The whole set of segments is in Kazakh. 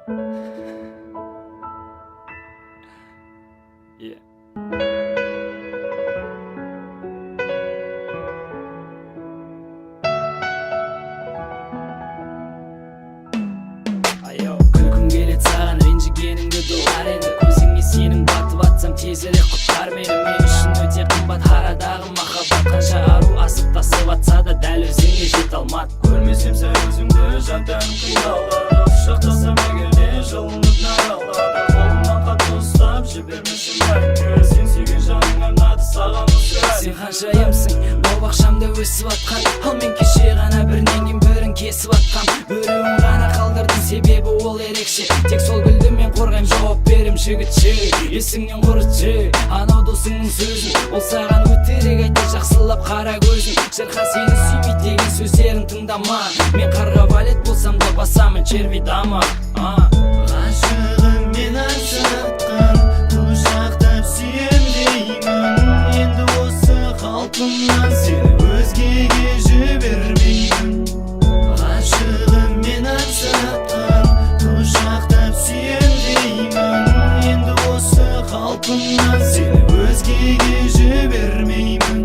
Yeah. Күлкім келет саған ренжігеніңді доғар енді көзіңе сенің батып атсам тезірек құтқар мені мен үшін өте қымбат арадағы махаббат қанша ару асып тасып атса да дәл өзіңе жете алмады көрмесем сәл өзіңді жантаным қиналады құшақтасам егерде жылынып наралады қолымнан қатты ұстап жібермешін мәңгі сен сүйген жаның арнады саған осы ән сен ханшайымсың бау-бақшамда өсіп атқан ал мен кеше ғана бірінен кейін бірін кесіп атқам біреуін ғана қалдырдым себебі ол ерекше тек сол гүлді мен қорғайым жауап берем жігітше есіңнен құрытшы анау досыңның сөзін ол саған өтірік айтты жақсылап қара көзін шырқа сені сүймейді деген сөздерін тыңдама мен қарға валет болсам да басамын черви дама ғашығым мен асыққан құшақтап сүйем деймін енді осы қалпымнан сені өзгеге жібермеймін ғашығым мен асыққан құшақтап сүйем деймін енді осы қалпымнан сені өзгеге жібермеймін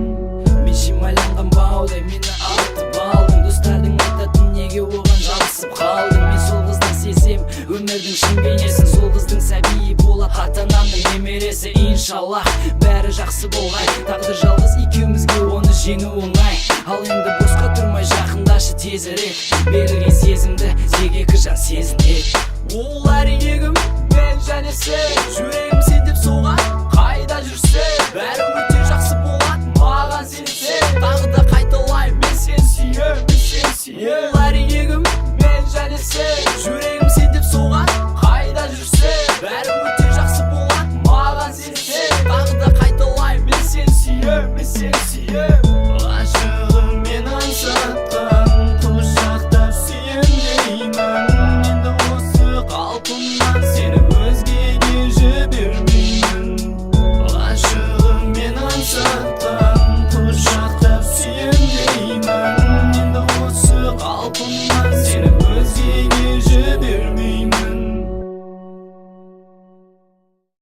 мен шимайланған баудай мені алып алдың достардың айтатын неге оған жабысып қалдың мен сол қызды сезем өмірдің шын бейнесін сол қыздың сәбиі болады ата-анамның немересі иншаллах бәрі жақсы болғай тағдыр жалғыз екеумізге оны жеңу оңай ал енді босқа тұрмай жақындашы тезірек берілген сезімді тек екі жан сезінеді ол әрине кім мен және сен жүрегім сен деп соғар қайда жүрсең бәрі өте жақсы болады маған сенсең тағы да қайталаймын мен сені сүйем мен сені сүйем ол әрине кім мен және сен жүрегім сен деп соғар қайда жүрсең бәрі өте жақсы болады маған сенсең тағы да қайталаймын мен сені сүйем мен сені сүйем ғашығым мен аңсатқан құшақтап сүйем деймін енді осы қалпым